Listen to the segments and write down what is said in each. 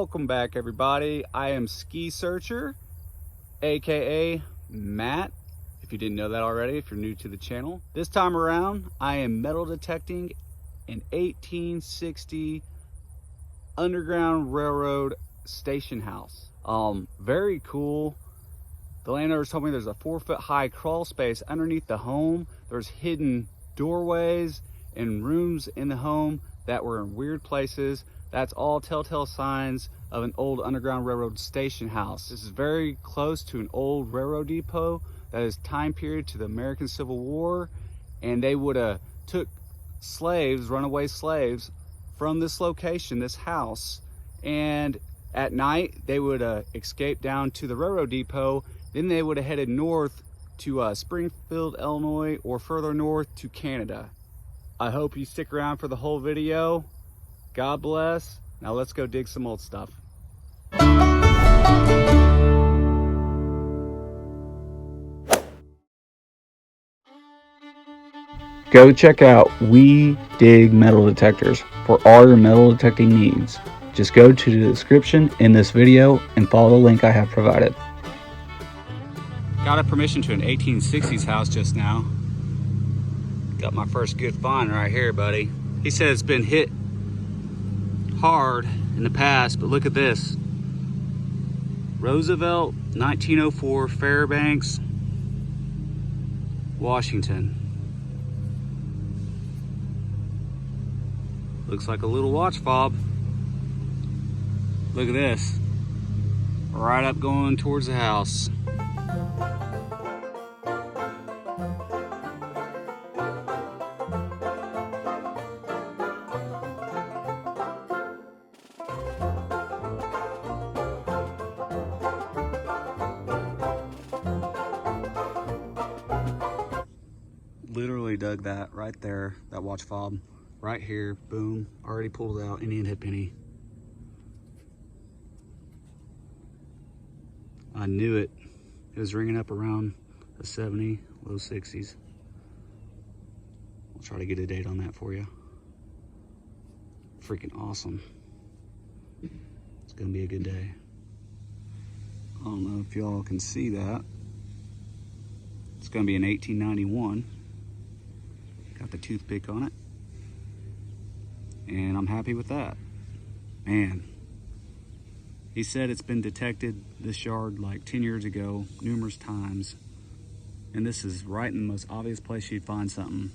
Welcome back, everybody. I am Ski Searcher, aka Matt, if you didn't know that already, if you're new to the channel. This time around, I am metal detecting an 1860 Underground Railroad station house. Very cool. The landowners told me there's a 4-foot high crawl space underneath the home. There's hidden doorways and rooms in the home that were in weird places. That's all telltale signs of an old Underground Railroad station house. This is very close to an old railroad depot that is time period to the American Civil War, and they would have took slaves, runaway slaves, from this location, this house, and at night they would escape down to the railroad depot. Then they would have headed north to Springfield, Illinois, or further north to Canada. I hope you stick around for the whole video. God bless. Now let's go dig some old stuff. Go check out We Dig Metal Detectors for all your metal detecting needs. Just go to the description in this video and follow the link I have provided. Got a permission to an 1860s house just now. Got my first good find right here, buddy. He said it's been hit hard in the past, but look at this. Roosevelt, 1904, Fairbanks, Washington. Looks like a little watch fob. Look at this. Right up going towards the house. Literally dug that right there, that watch fob, right here, boom, already pulled out, Indian hip penny. I knew it. It was ringing up around the 70, low 60s. I'll try to get a date on that for you. Freaking awesome. It's gonna be a good day. I don't know if y'all can see that. It's gonna be an 1891. Got the toothpick on it, and I'm happy with that. Man, he said it's been detected, this yard, like 10 years ago, numerous times, and this is right in the most obvious place you'd find something,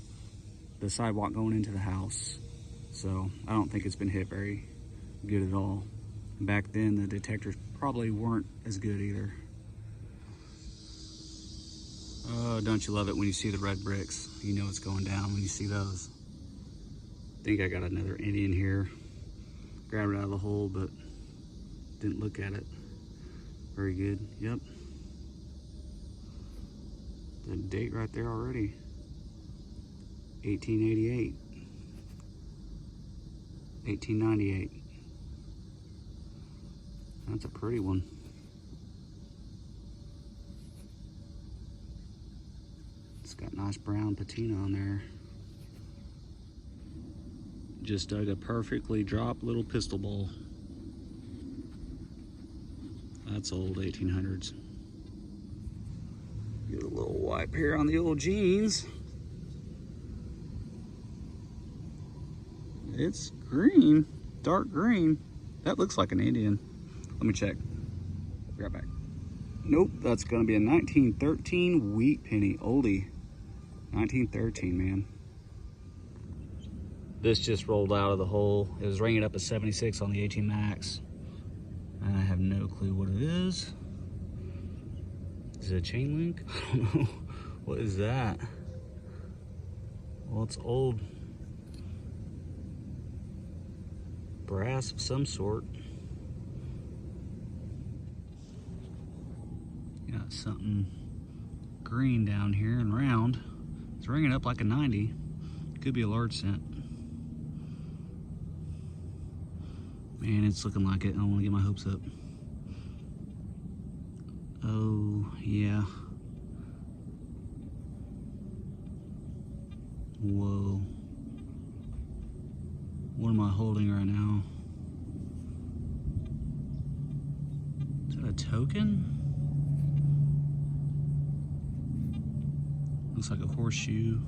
the sidewalk going into the house. So I don't think it's been hit very good at all. Back then the detectors probably weren't as good either. Oh, don't you love it when you see the red bricks? You know it's going down when you see those. I think I got another Indian here. Grabbed it out of the hole, but didn't look at it. Very good, yep. The date right there already. 1888. 1898. That's a pretty one. It's got nice brown patina on there. Just dug a perfectly dropped little pistol bowl. That's old 1800s. Get a little wipe here on the old jeans. It's green, dark green. That looks like an Indian. Let me check. Be right back. Nope, that's gonna be a 1913 wheat penny, oldie. 1913, man. This just rolled out of the hole. It was ringing up a 76 on the 18 Max. And I have no clue what it is. Is it a chain link? I don't know. What is that? Well, it's old brass of some sort. Got something green down here and round. It's ringing up like a 90. Could be a large cent. Man, it's looking like it. I don't want to get my hopes up. Oh, yeah. Whoa. What am I holding right now? token? Looks like a horseshoe.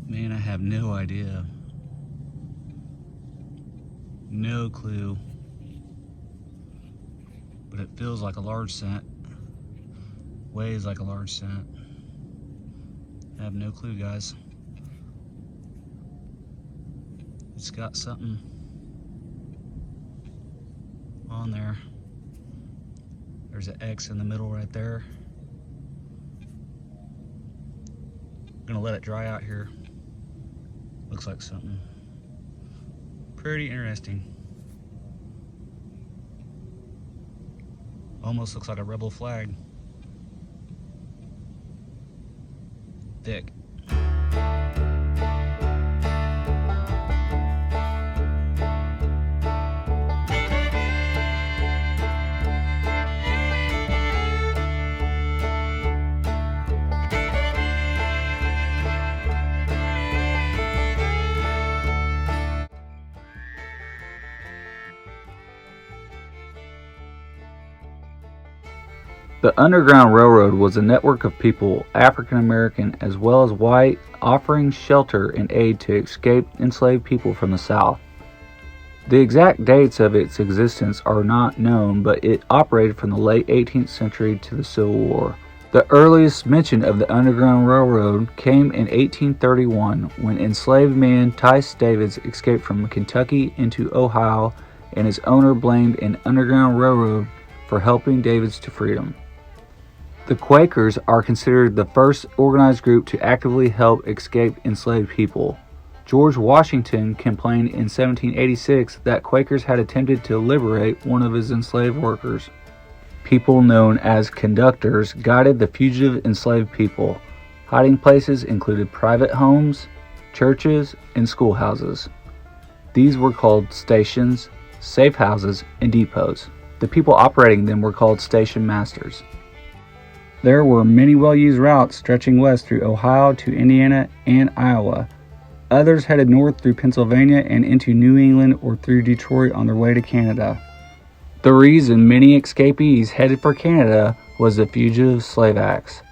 Man, I have no idea. No clue. But it feels like a large cent. Weighs like a large cent. I have no clue, guys. It's got something on there. There's an X in the middle right there. I'm gonna let it dry out here. Looks like something pretty interesting. Almost looks like a rebel flag. Thick. The Underground Railroad was a network of people, African American as well as white, offering shelter and aid to escaped enslaved people from the South. The exact dates of its existence are not known, but it operated from the late 18th century to the Civil War. The earliest mention of the Underground Railroad came in 1831 when enslaved man Tice Davids escaped from Kentucky into Ohio, and his owner blamed an Underground Railroad for helping Davids to freedom. The Quakers are considered the first organized group to actively help escaped enslaved people. George Washington complained in 1786 that Quakers had attempted to liberate one of his enslaved workers. People known as conductors guided the fugitive enslaved people. Hiding places included private homes, churches, and schoolhouses. These were called stations, safe houses, and depots. The people operating them were called station masters. There were many well-used routes stretching west through Ohio to Indiana and Iowa. Others headed north through Pennsylvania and into New England or through Detroit on their way to Canada. The reason many escapees headed for Canada was the Fugitive Slave Acts.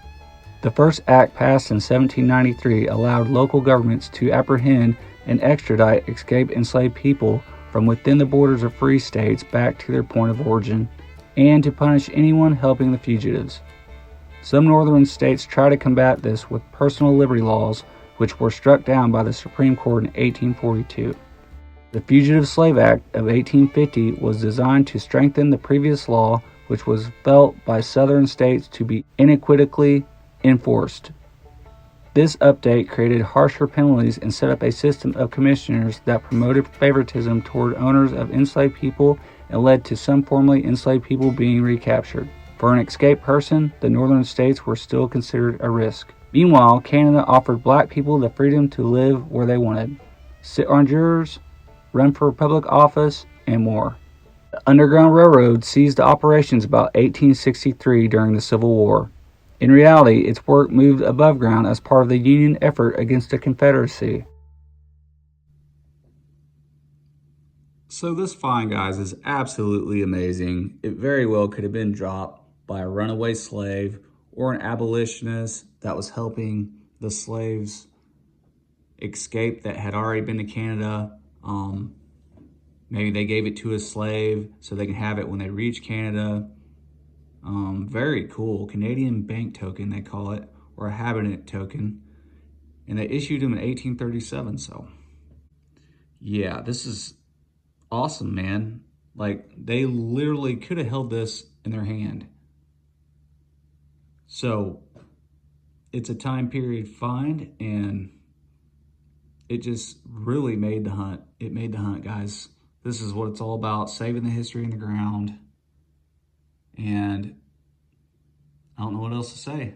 The first act passed in 1793 allowed local governments to apprehend and extradite escaped enslaved people from within the borders of free states back to their point of origin, and to punish anyone helping the fugitives. Some northern states tried to combat this with personal liberty laws, which were struck down by the Supreme Court in 1842. The Fugitive Slave Act of 1850 was designed to strengthen the previous law, which was felt by southern states to be inequitably enforced. This update created harsher penalties and set up a system of commissioners that promoted favoritism toward owners of enslaved people and led to some formerly enslaved people being recaptured. For an escaped person, the northern states were still considered a risk. Meanwhile, Canada offered black people the freedom to live where they wanted, sit on jurors, run for public office, and more. The Underground Railroad ceased operations about 1863 during the Civil War. In reality, its work moved above ground as part of the Union effort against the Confederacy. So this find, guys, is absolutely amazing. It very well could have been dropped by a runaway slave or an abolitionist that was helping the slaves escape that had already been to Canada. Maybe they gave it to a slave so they can have it when they reach Canada. Very cool. Canadian bank token, they call it, or a habitant token. And they issued them in 1837, so. Yeah, this is awesome, man. Like, they literally could have held this in their hand. So, it's a time period find, and it just really made the hunt. It made the hunt, guys. This is what it's all about, saving the history in the ground. And I don't know what else to say.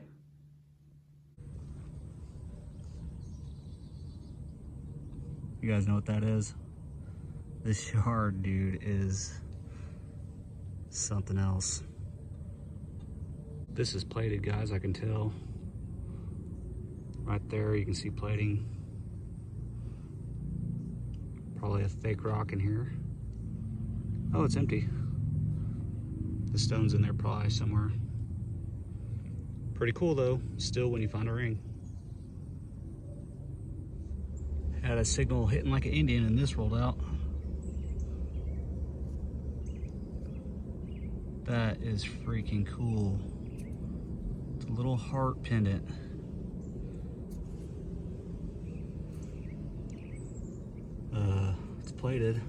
You guys know what that is? This shard, dude, is something else. This is plated, guys, I can tell. Right there, you can see plating. Probably a fake rock in here. Oh, it's empty. The stone's in there probably somewhere. Pretty cool though, still, when you find a ring. Had a signal hitting like an Indian and this rolled out. That is freaking cool. It's a little heart pendant. It's plated,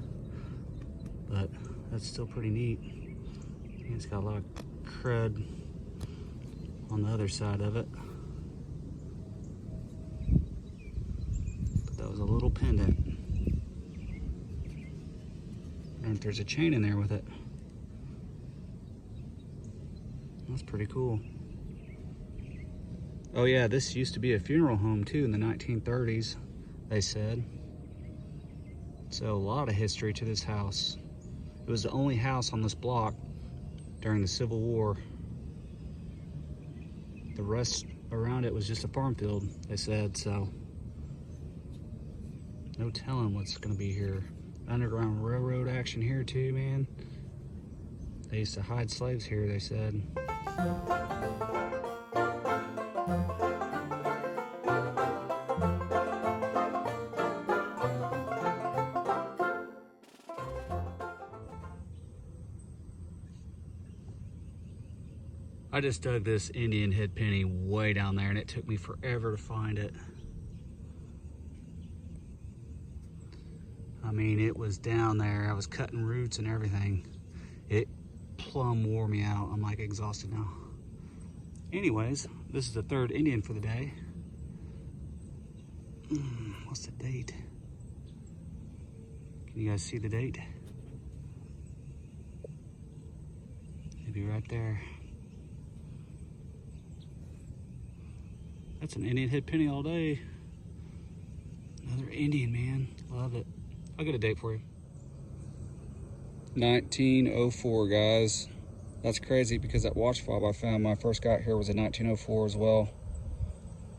but that's still pretty neat. And it's got a lot of crud on the other side of it. But that was a little pendant. And there's a chain in there with it. That's pretty cool. Oh yeah, this used to be a funeral home too in the 1930s, they said. So a lot of history to this house. It was the only house on this block during the Civil War. The rest around it was just a farm field, they said, so no telling what's gonna be here. Underground Railroad action here too, man. They used to hide slaves here, they said. I just dug this Indian head penny way down there and it took me forever to find it. I mean, it was down there. I was cutting roots and everything. It plumb wore me out. I'm like exhausted now. Anyways, this is the third Indian for the day. What's the date? Can you guys see the date? Maybe right there. That's an Indian head penny all day. Another Indian, man. Love it. I'll get a date for you. 1904, guys. That's crazy because that watch fob I found when I first got here was a 1904 as well.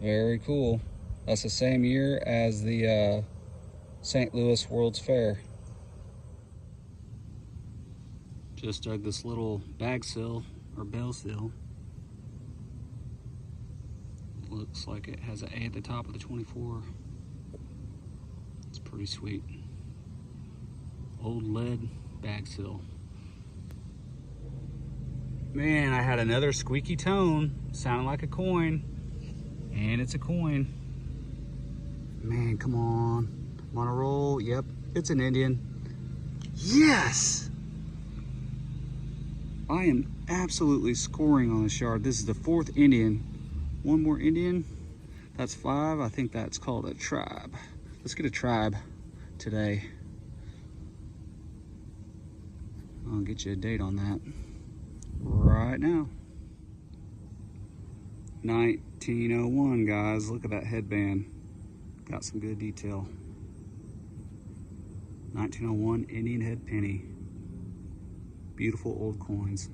Very cool. That's the same year as the St. Louis World's Fair. Just dug this little bag seal or bell seal. Looks like it has an A at the top of the 24. It's pretty sweet. Old lead bag seal. Man, I had another squeaky tone, sounding like a coin, and it's a coin. Man, come on. I'm on a roll. Yep, it's an Indian. Yes! I am absolutely scoring on this shard. This is the fourth Indian. One more Indian. That's 5. I think that's called a tribe. Let's get a tribe today. I'll get you a date on that right now. 1901, guys. Look at that headband. Got some good detail. 1901 Indian head penny. Beautiful old coins.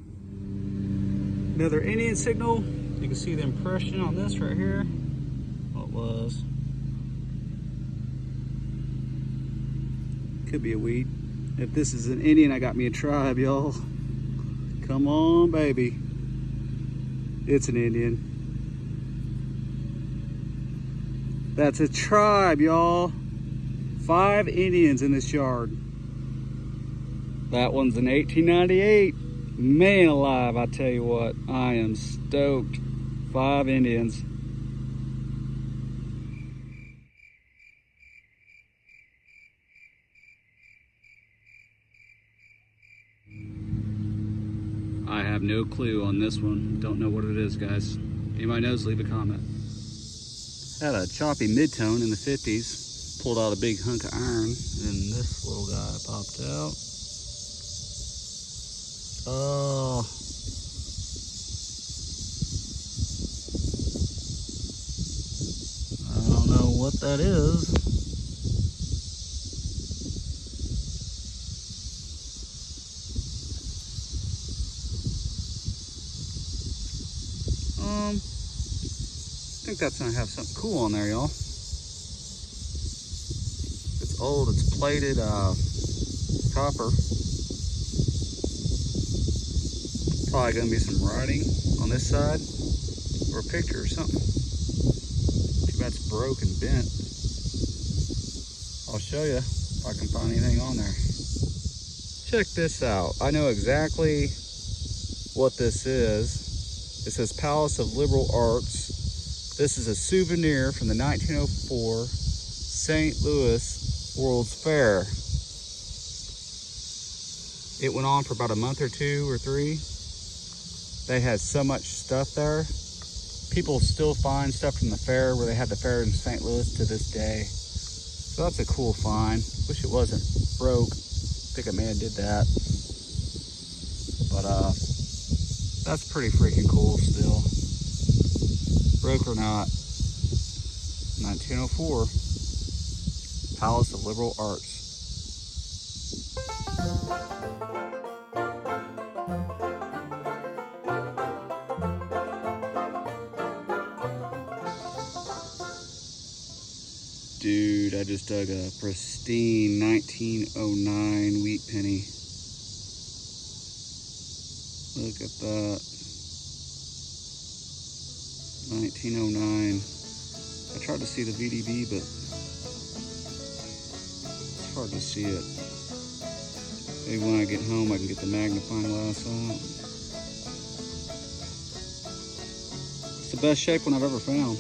Another Indian signal. You can see the impression on this right here. What was? Could be a weed. If this is an Indian, I got me a tribe, y'all. Come on, baby. It's an Indian. That's a tribe, y'all. 5 Indians in this yard. That one's an 1898. Man alive, I tell you what, I am stoked. 5 Indians. I have no clue on this one. Don't know what it is, guys. Anybody knows, leave a comment. Had a choppy mid-tone in the 50s. Pulled out a big hunk of iron, and this little guy popped out. Oh. I don't know what that is. I think that's gonna have something cool on there, y'all. It's old, it's plated copper. probably gonna be some writing on this side or a picture or something. Too bad it's broke and bent. I'll show you if I can find anything on there. Check this out. I know exactly what this is. It says Palace of Liberal Arts. This is a souvenir from the 1904 St. Louis World's Fair. It went on for about a month or 2 or 3. They had so much stuff there. People still find stuff from the fair where they had the fair in St. Louis to this day. So that's a cool find. Wish it wasn't broke. I think a man did that. But that's pretty freaking cool still. Broke or not. 1904. Palace of Liberal Arts. Dude, I just dug a pristine 1909 wheat penny. Look at that. 1909. I tried to see the VDB, but it's hard to see it. Maybe when I get home I can get the magnifying glass out. It's the best shape one I've ever found.